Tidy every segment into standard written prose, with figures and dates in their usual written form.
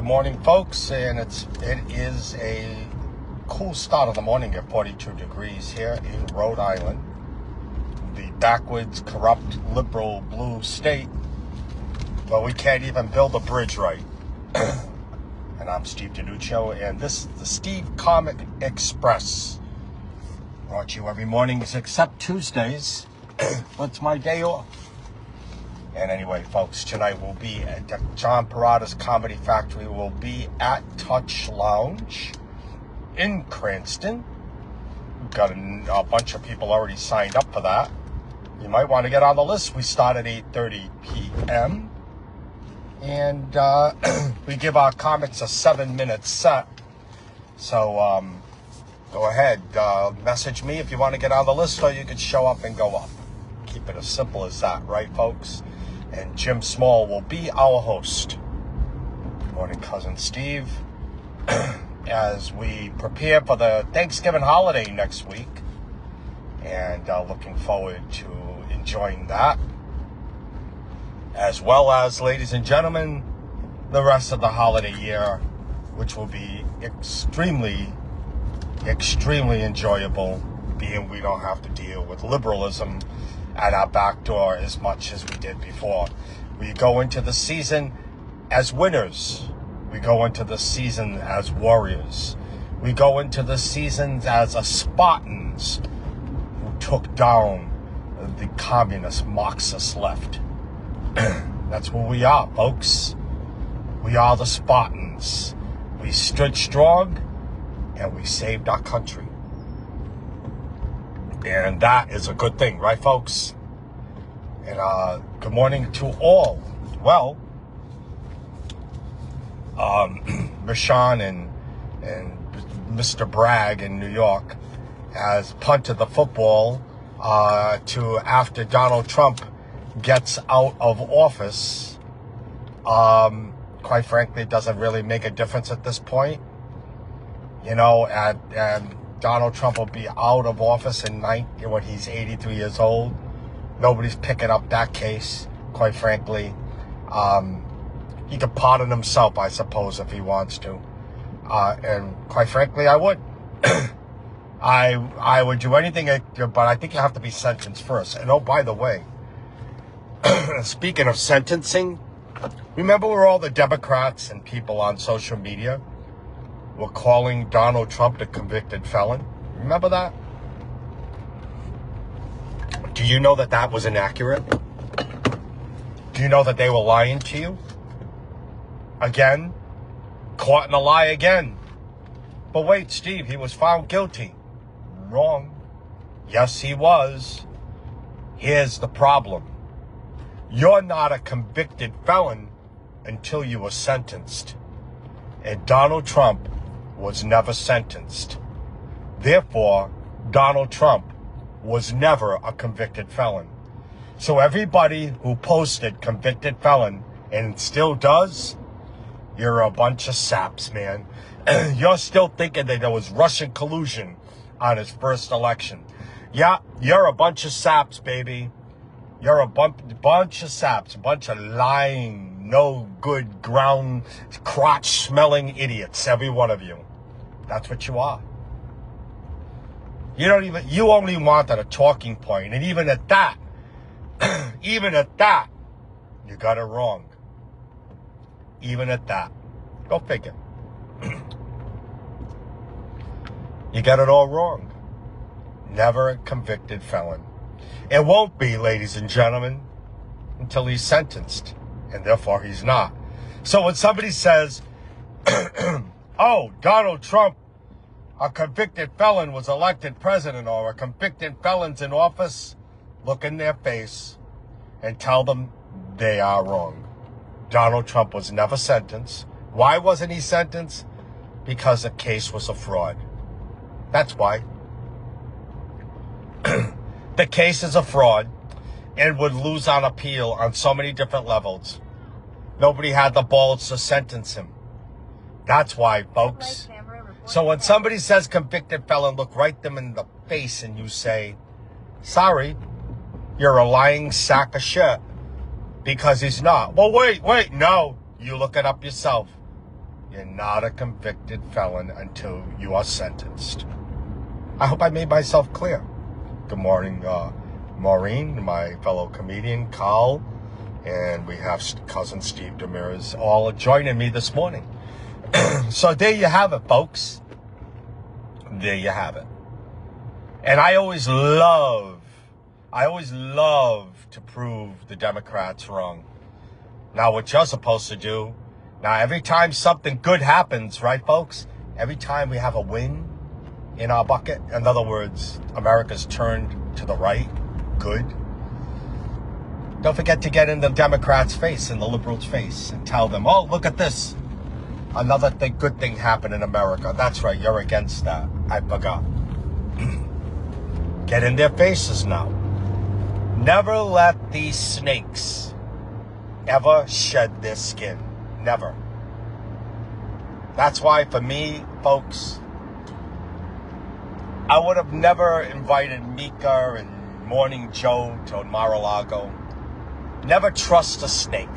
morning, folks, and it is a cool start of the morning at 42 degrees here in Rhode Island, the backwards, corrupt, liberal blue state, but we can't even build a bridge right. And I'm Steve DiNuccio, and this is the Steve Comic Express, brought to you every morning except Tuesdays. What's my day off? And anyway, folks, tonight we'll be at John Parada's Comedy Factory. We'll be at Touch Lounge in Cranston. We've got a bunch of people already signed up for that. You might want to get on the list. We start at 8:30 p.m. And we give our comics a 7-minute set. So go ahead, message me if you want to get on the list, or you can show up and go up. Keep it as simple as that, right, folks? And Jim Small will be our host. Good morning, Cousin Steve. As we prepare for the Thanksgiving holiday next week. And looking forward to enjoying that. As well as, ladies and gentlemen, the rest of the holiday year, which will be extremely, extremely enjoyable, being we don't have to deal with liberalism at our back door as much as we did before. We go into the season as winners. We go into the season as warriors. We go into the seasons as a Spartans who took down the communist Marxist left. That's who we are, folks. We are the Spartans. We stood strong and we saved our country. And that is a good thing, right, folks? And good morning to all. Well, Rashawn and Mr. Bragg in New York has punted the football to after Donald Trump gets out of office. Quite frankly, it doesn't really make a difference at this point. You know, and Donald Trump will be out of office when he's 83 years old. Nobody's picking up that case, quite frankly. He could pardon himself, I suppose, if he wants to. And quite frankly, I would. I would do anything, but I think you have to be sentenced first. And oh, by the way, speaking of sentencing, remember where all the Democrats and people on social media were calling Donald Trump a convicted felon? Remember that? Do you know that that was inaccurate? Do you know that they were lying to you? Again? Caught in a lie again. But wait, Steve, he was found guilty. Wrong. Yes, he was. Here's the problem. You're not a convicted felon until you were sentenced. And Donald Trump was never sentenced. Therefore, Donald Trump was never a convicted felon. So everybody who posted convicted felon and still does, you're a bunch of saps, man. You're still thinking that there was Russian collusion on his first election. Yeah, you're a bunch of saps, baby. You're a bunch of saps, a bunch of lying, no good ground, crotch-smelling idiots, every one of you. That's what you are. You only wanted a talking point, and even at that, you got it wrong. Even at that. Go figure. You got it all wrong. Never a convicted felon. It won't be, ladies and gentlemen, until he's sentenced, and therefore he's not. So when somebody says, oh, Donald Trump, a convicted felon, was elected president, or a convicted felon's in office, look in their face and tell them they are wrong. Donald Trump was never sentenced. Why wasn't he sentenced? Because the case was a fraud. That's why. The case is a fraud and would lose on appeal on so many different levels. Nobody had the balls to sentence him. That's why, folks. So when somebody says convicted felon, look right them in the face and you say, sorry, you're a lying sack of shit. Because he's not. Well, wait, no. You look it up yourself. You're not a convicted felon until you are sentenced. I hope I made myself clear. Good morning, Maureen, my fellow comedian, Carl, and we have cousin Steve Demers all joining me this morning. So there you have it, folks. There you have it. And I always love to prove the Democrats wrong. Now, what you're supposed to do, now every time something good happens, right, folks? Every time we have a win in our bucket, in other words, America's turned to the right, good. Don't forget to get in the Democrats' face and the liberals' face and tell them, oh, look at this. Another good thing happened in America. That's right, you're against that. I forgot. Get in their faces now. Never let these snakes ever shed their skin. Never. That's why, for me, folks, I would have never invited Mika and Morning Joe to Mar-a-Lago. Never trust a snake.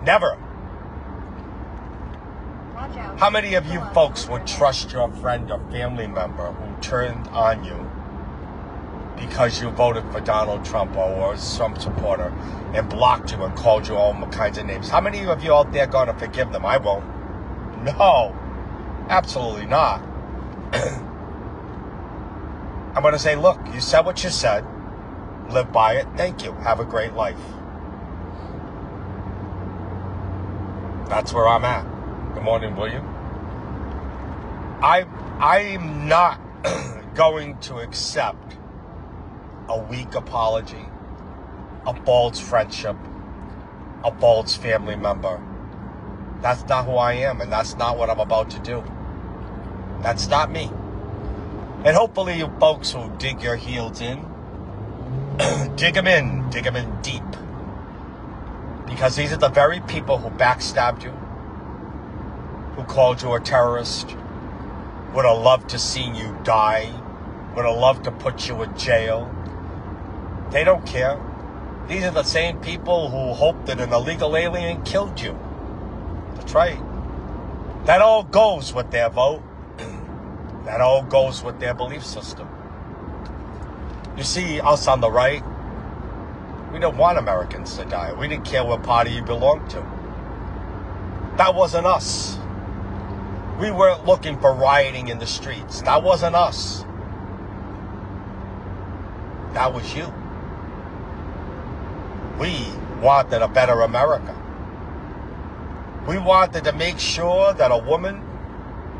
Never. How many of you folks would trust your friend or family member who turned on you because you voted for Donald Trump or some supporter and blocked you and called you all kinds of names? How many of you out there going to forgive them? I won't. No, absolutely not. I'm going to say, look, you said what you said. Live by it. Thank you. Have a great life. That's where I'm at. Good morning, William. I'm not going to accept a weak apology, a false friendship, a false family member. That's not who I am, and that's not what I'm about to do. That's not me. And hopefully you folks will dig your heels in. Dig them in deep. Because these are the very people who backstabbed you, who called you a terrorist, would have loved to see you die, would have loved to put you in jail. They don't care. These are the same people who hoped that an illegal alien killed you. That's right. That all goes with their vote. That all goes with their belief system. You see, us on the right, we don't want Americans to die. We didn't care what party you belonged to. That wasn't us. We weren't looking for rioting in the streets. That wasn't us. That was you. We wanted a better America. We wanted to make sure that a woman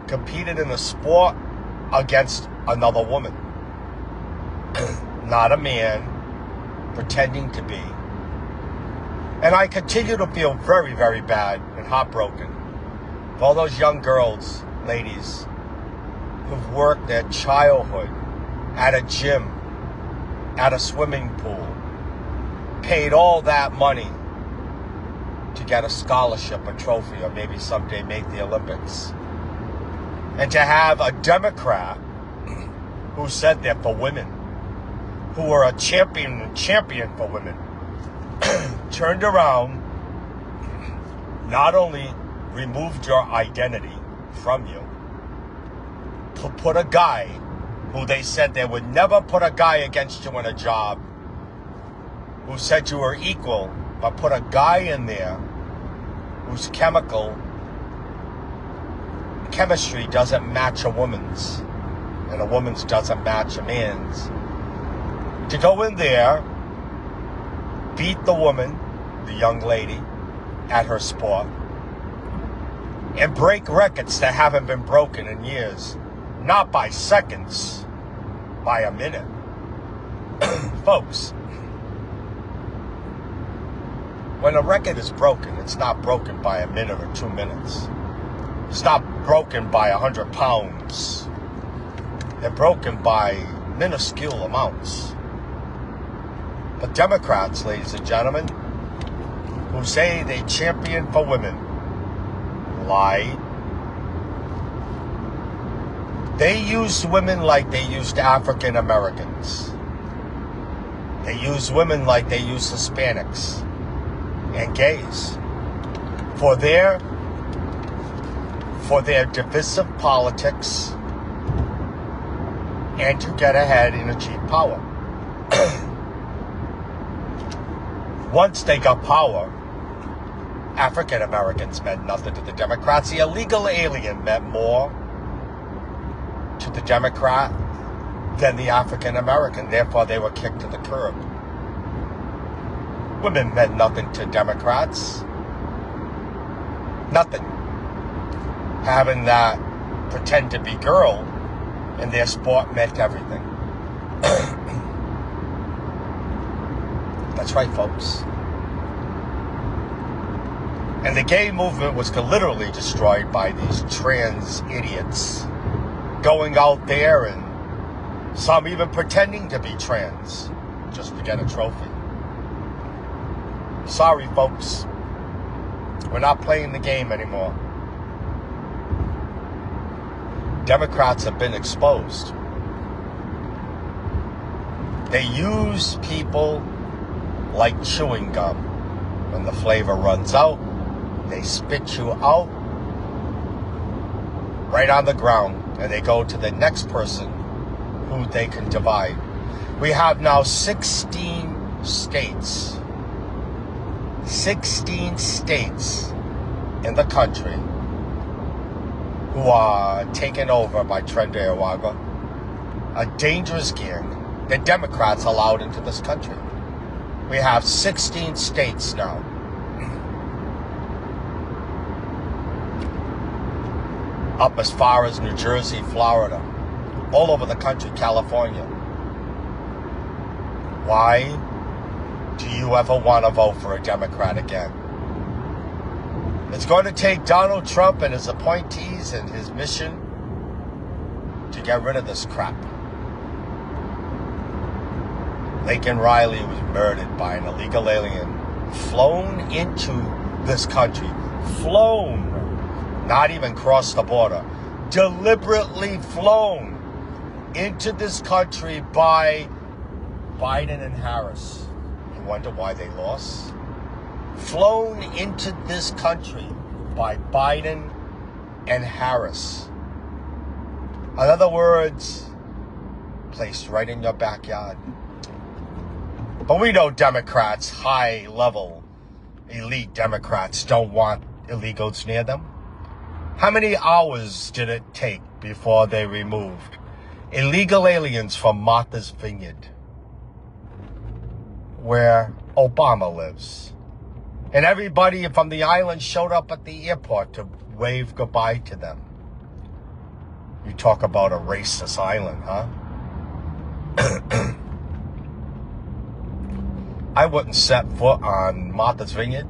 competed in a sport against another woman. Not a man pretending to be. And I continue to feel very, very bad and heartbroken for all those young girls, ladies, who've worked their childhood at a gym, at a swimming pool, paid all that money to get a scholarship, a trophy, or maybe someday make the Olympics. And to have a Democrat who said they're for women, who are a champion for women, turned around, not only removed your identity from you, to put a guy who they said they would never put a guy against you in a job, who said you were equal, but put a guy in there whose chemistry doesn't match a woman's, and a woman's doesn't match a man's. To go in there, beat the woman, the young lady, at her sport, and break records that haven't been broken in years. Not by seconds, by a minute. Folks, when a record is broken, it's not broken by a minute or 2 minutes. It's not broken by 100 pounds. They're broken by minuscule amounts. But Democrats, ladies and gentlemen, who say they champion for women, lie. They used women like they used African Americans. They used women like they used Hispanics and gays for their for their divisive politics and to get ahead and achieve power. Once they got power, African Americans meant nothing to the Democrats. The illegal alien meant more to the Democrat than the African American. Therefore, they were kicked to the curb. Women meant nothing to Democrats. Nothing. Having that pretend to be girl in their sport meant everything. That's right, folks. And the gay movement was literally destroyed by these trans idiots going out there and some even pretending to be trans just to get a trophy. Sorry, folks. We're not playing the game anymore. Democrats have been exposed. They use people like chewing gum. When the flavor runs out, they spit you out right on the ground, and they go to the next person who they can divide. We have now 16 states. 16 states in the country who are taken over by Trende Awaga, a dangerous gang that Democrats allowed into this country. We have 16 states now. Up as far as New Jersey, Florida, all over the country, California. Why do you ever want to vote for a Democrat again? It's going to take Donald Trump and his appointees and his mission to get rid of this crap. Laken Riley was murdered by an illegal alien, flown into this country, flown, not even crossed the border, deliberately flown into this country by Biden and Harris. You wonder why they lost? Flown into this country by Biden and Harris. In other words, placed right in your backyard. But we know Democrats, high-level, elite Democrats, don't want illegals near them. How many hours did it take before they removed illegal aliens from Martha's Vineyard, where Obama lives? And everybody from the island showed up at the airport to wave goodbye to them. You talk about a racist island, huh? I wouldn't set foot on Martha's Vineyard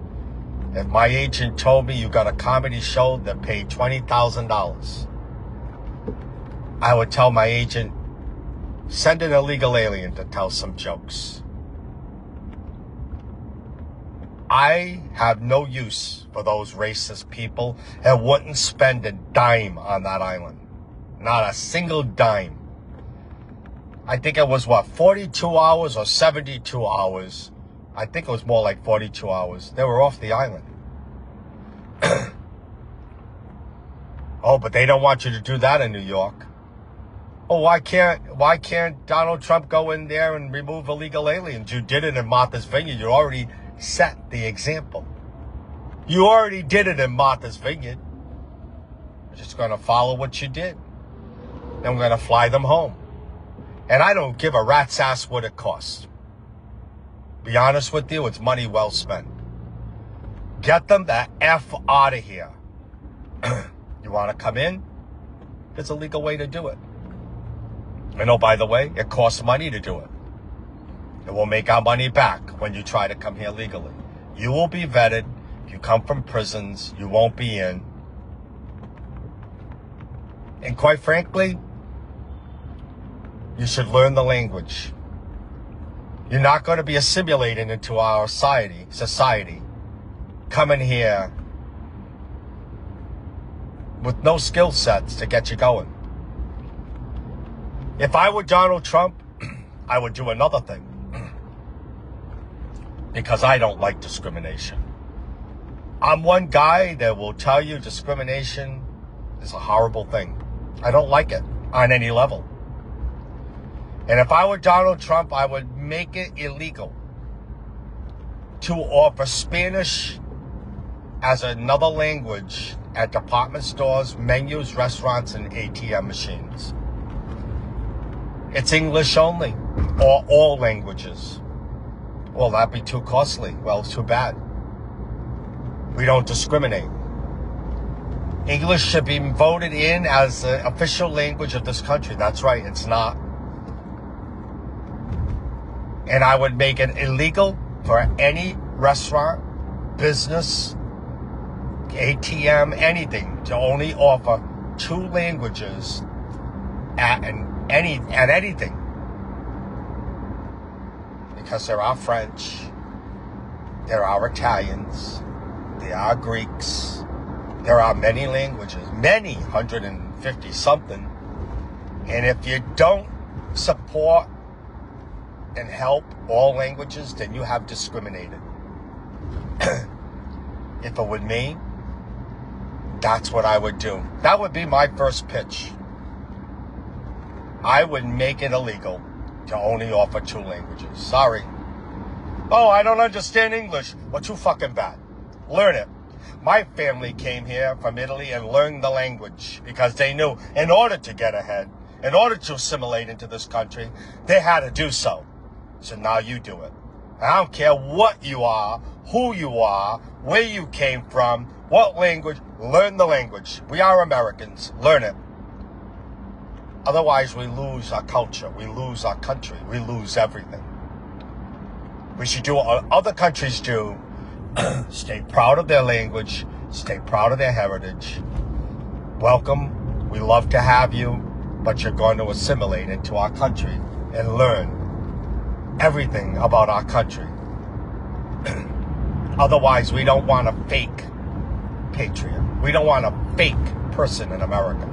if my agent told me you got a comedy show that paid $20,000. I would tell my agent, send an illegal alien to tell some jokes. I have no use for those racist people and wouldn't spend a dime on that island. Not a single dime. I think it was, 42 hours or 72 hours. I think it was more like 42 hours. They were off the island. Oh, but they don't want you to do that in New York. Oh, why can't Donald Trump go in there and remove illegal aliens? You did it in Martha's Vineyard. You already set the example. You already did it in Martha's Vineyard. We're just going to follow what you did. Then we're going to fly them home. And I don't give a rat's ass what it costs. Be honest with you, it's money well spent. Get them the F out of here. You want to come in? There's a legal way to do it. And oh, by the way, it costs money to do it. And we'll make our money back when you try to come here legally. You will be vetted. If you come from prisons, you won't be in. And quite frankly, you should learn the language. You're not going to be assimilated into our society. Coming here with no skill sets to get you going. If I were Donald Trump, I would do another thing. Because I don't like discrimination. I'm one guy that will tell you discrimination is a horrible thing. I don't like it on any level. And if I were Donald Trump, I would make it illegal to offer Spanish as another language at department stores, menus, restaurants, and ATM machines. It's English only, or all languages. Well, that'd be too costly. Well, too bad. We don't discriminate. English should be voted in as the official language of this country. That's right, it's not. And I would make it illegal for any restaurant, business, ATM, anything to only offer 2 languages at anything. Because there are French, there are Italians, there are Greeks, there are many languages, many, 150 something. And if you don't support and help all languages, then you have discriminated. If it were me, that's what I would do. That would be my first pitch. I would make it illegal to only offer 2 languages. Sorry. Oh, I don't understand English. Well, too fucking bad. Learn it. My family came here from Italy and learned the language because they knew in order to get ahead, in order to assimilate into this country, they had to do so. So now you do it. I don't care what you are, who you are, where you came from, what language. Learn the language. We are Americans. Learn it. Otherwise, we lose our culture. We lose our country. We lose everything. We should do what other countries do. Stay proud of their language. Stay proud of their heritage. Welcome. We love to have you, but you're going to assimilate into our country and learn everything about our country. Otherwise, we don't want a fake patriot. We don't want a fake person in America.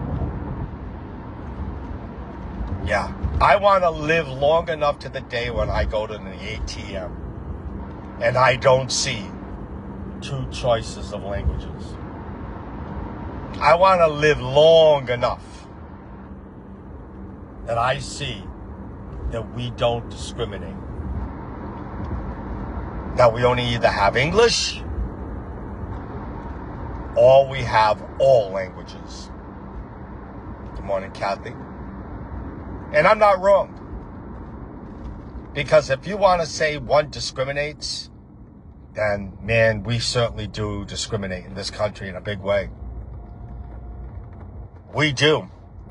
Yeah, I want to live long enough to the day when I go to the ATM and I don't see 2 choices of languages. I want to live long enough that I see that we don't discriminate. That we only either have English or we have all languages. Good morning, Kathy. And I'm not wrong. Because if you want to say one discriminates, then, man, we certainly do discriminate in this country in a big way. We do.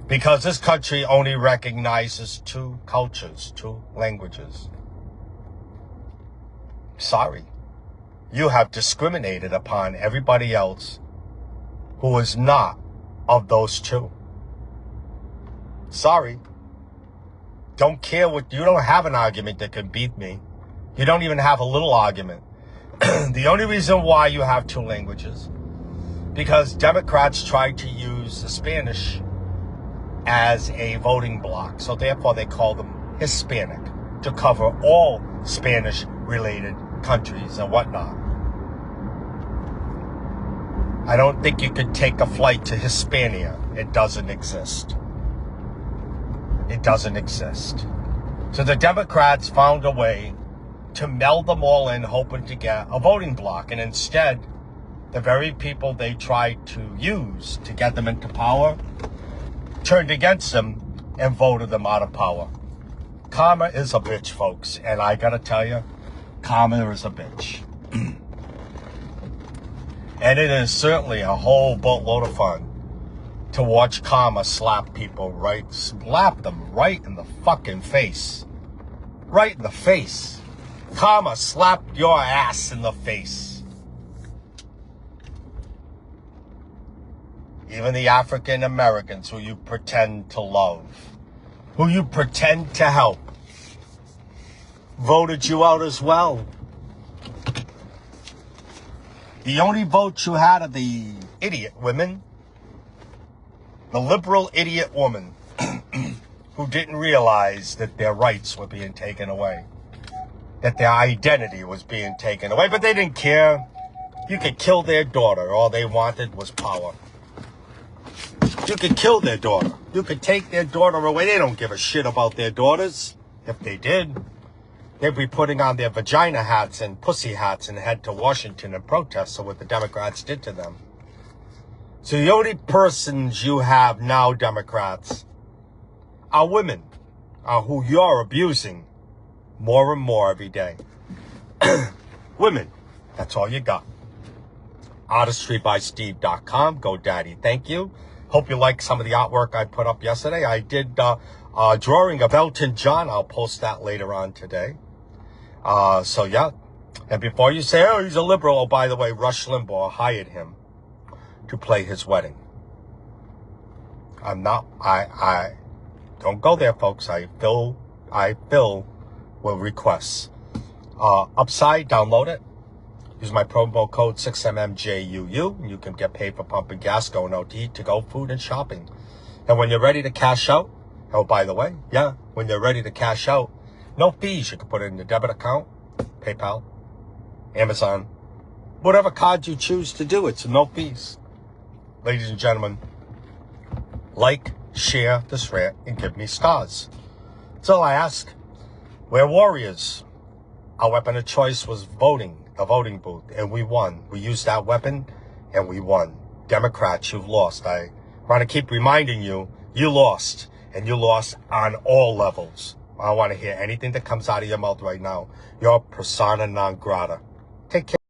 Because this country only recognizes 2 cultures, 2 languages. Sorry. You have discriminated upon everybody else who is not of those 2. Sorry. Don't care what, you don't have an argument that can beat me. You don't even have a little argument. The only reason why you have 2 languages, because Democrats tried to use the Spanish as a voting bloc. So therefore they call them Hispanic to cover all Spanish-related countries and whatnot. I don't think you could take a flight to Hispania. It doesn't exist. It doesn't exist. So the Democrats found a way to meld them all in, hoping to get a voting bloc. And instead, the very people they tried to use to get them into power turned against them and voted them out of power. Karma is a bitch, folks. And I gotta tell you, karma is a bitch. And it is certainly a whole boatload of fun to watch karma slap people slap them right in the fucking face. Right in the face. Karma slapped your ass in the face. Even the African Americans who you pretend to love, who you pretend to help, voted you out as well. The only vote you had of the idiot women, the liberal idiot woman who didn't realize that their rights were being taken away, that their identity was being taken away, but they didn't care. You could kill their daughter. All they wanted was power. You could kill their daughter. You could take their daughter away. They don't give a shit about their daughters. If they did, they'd be putting on their vagina hats and pussy hats and head to Washington and protest for what the Democrats did to them. So the only persons you have now, Democrats, are women, who you're abusing more and more every day. Women, that's all you got. ArtistryBySteve.com. GoDaddy, thank you. Hope you like some of the artwork I put up yesterday. I did a drawing of Elton John. I'll post that later on today. So yeah. And before you say, oh, he's a liberal. Oh, by the way, Rush Limbaugh hired him to play his wedding. I'm not, I don't go there, folks. I fill with requests. Upside, download it. Use my promo code 6MMJUU, and you can get paid for pumping gas, going out to eat, to go, food, and shopping. And when you're ready to cash out, oh, by the way, yeah, when you're ready to cash out, no fees. You can put it in your debit account, PayPal, Amazon, whatever card you choose to do. It's no fees. Ladies and gentlemen, like, share this rant, and give me stars. That's all I ask. We're warriors. Our weapon of choice was voting. The voting booth, and we won. We used that weapon, and we won. Democrats, you've lost. I want to keep reminding you, you lost, and you lost on all levels. I don't want to hear anything that comes out of your mouth right now. You're persona non grata. Take care.